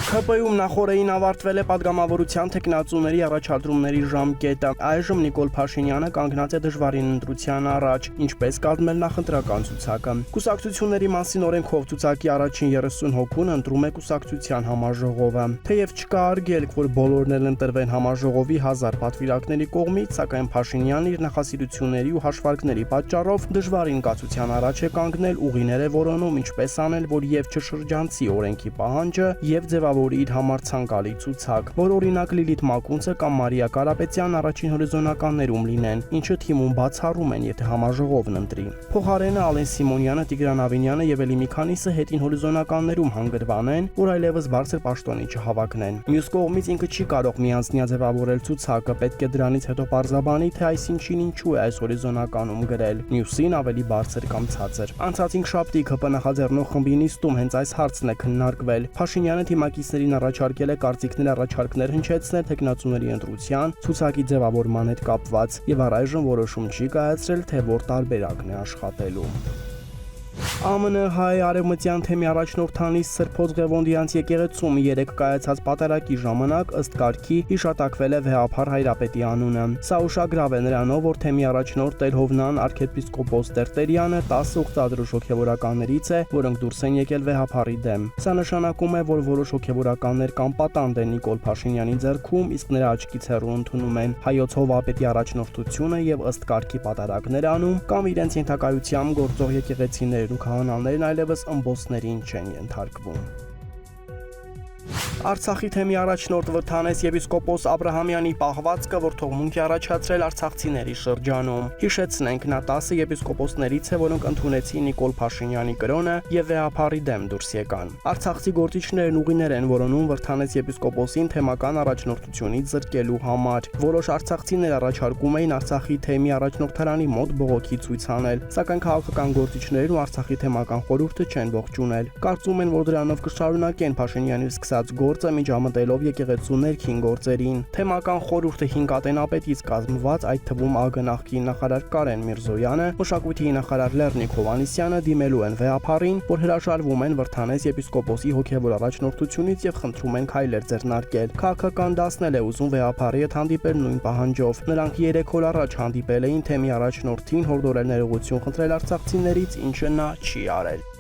ՔՊ-ում նախօրեին ավարտվել է падգամավորության թեկնածուների առաջադրումների ժամկետը։ Այժմ Նիկոլ Փաշինյանը կանգնած է դժվարին ընտրության առաջ, ինչպես կազմել նախընտրական ցուցակը։ Կուսակցությունների մասին օրենքով ցուցակի առաջին 30 հոգուն ընտրում է կուսակցության համաժողովը։ Թեև չկա արգելք, որ բոլորն էլ ընտրվեն համաժողովի 1000 պատվիրակների կողմից, սակայն Փաշինյանն իր նախասիրությունների ու հաշվարկների պատճառով դժվարին կացության առաջ է կանգնել, ուղիներ է որոնում, ինչպես անել, որ եւ չշրջանցի օրենքի պահանջը եւ ձևավորի իր համար ցանկալի ցուցակ, որ օրինակ Լիլիթ Մակունցը կամ Մարիա Կարապետյանն առաջին հորիզոնականներում լինեն, ինչը թիմում բացառում են, եթե համաժողովն ընտրի։ Փոխարենը Ալեն Սիմոնյանը, Տիգրան Ավինյանը եւ ելի մի քանիսը հետին հորիզոնականներում հանգրվանեն, որ այլևս բարձր պաշտոնի չհավակնեն։ Մյուս կողմից ինքը չի կարող միանձնյա ձևավորել ցուցակը, պետք է դրանից հետո պարզաբանի, թե այսինչին ինչու է այս հորիզոնականում գրել, մյուսին ավելի բարձր կամ ցածր։ Անցած 5 շաբթի ԿՊ նախաձեռնող խմբի նիստում հենց այս հարցն է քննարկվել։ Փաշինյանը թիմակիցներին առաջարկել է կարծիքներ առաջարկներ հնչեցնել թեկնածուների ընտրության, ցուցակի ձևավորման հետ կապված, եւ առայժմ որոշում չի կայացրել, թե որ տարբերակն է աշխատելու։ ԱՄՆ հայ արևմտյան թեմի առաջնորդ Հանիս Սրբոց Ղևոնդյանց եկեղեցում 3 կայացած պատարակի ժամանակ ըստ կարգի հիշատակվել է վեհափար Հայրապետի անունը։ Սա ուշագրավ է նրանով, որ թեմի առաջնորդ Տեր-Հովնան arczepiskopos Տերտերյանը 10 օգտադրուժ հոգևորականներից է, որոնք դուրս են եկել վեհափարի դեմ։ Սա նշանակում է, որ որոշ հոգևորականներ կամ պատանդ են Նիկոլ Փաշինյանի ձեռքում, իսկ նրա աչքից հեռու ընդունում են հայոց հովապետի առաջնորդությունը եւ ըստ կարգի պատարակներ անում կամ իրենց ենթակայությամբ գործող եկեղեցիներ ու քահանաներն այլևս ըմբոսներին չեն ենթարկվում։ Արցախի թեմի առաջնորդ Վրթանես եպիսկոպոս Աբրահամյանի պահվածքը, որ թողունք է առաջացրել արցախցիների շրջանում։ Հիշեցնենք, նա 10 եպիսկոպոսներից է, որոնք ընդունեցին Նիկոլ Փաշինյանի կրոնը եւ վեհափարի դեմ դուրս եկան։ Արցախցի գործիչներն ուղիներ են որոնում Վրթանես եպիսկոպոսին թեմական առաջնորդությունից զրկելու համար։ Որոշ արցախցիներ առաջարկում էին Արցախի թեմի առաջնորդարանի մոտ բողոքի ցույց անել, սակայն քաղաքական գործիչներն ու Արցախի թեմական խորհուրդը չեն ողջունել։ Կարծում են, որ դրանով կշարունակեն Փաշինյանի սկսած գործը միջամտելով եկեղեցու ներքին գործերին։ Թեմական խորհուրդը 5 ատենապետից կազմված, այդ թվում ԱԳ նախկին նախարար Կարեն Միրզոյանը, մշակույթի նախարար Լեռնիկ Հովհաննիսյանը դիմելու են վեհափարին, որ հրաժարվում են Վրթանես եպիսկոպոսի հոգևոր առաջնորդությունից եւ խնդրում են քայլեր ձեռնարկել։ Քաղաքական դասնել է ուզում վեհափարի հետ հանդիպել նույն պահանջով։ Նրանք 3 օր առաջ հանդիպել էին թեմի առաջնորդին, հորդորել ներողություն խնդրել արցախցիներից, ինչը նա չի արել։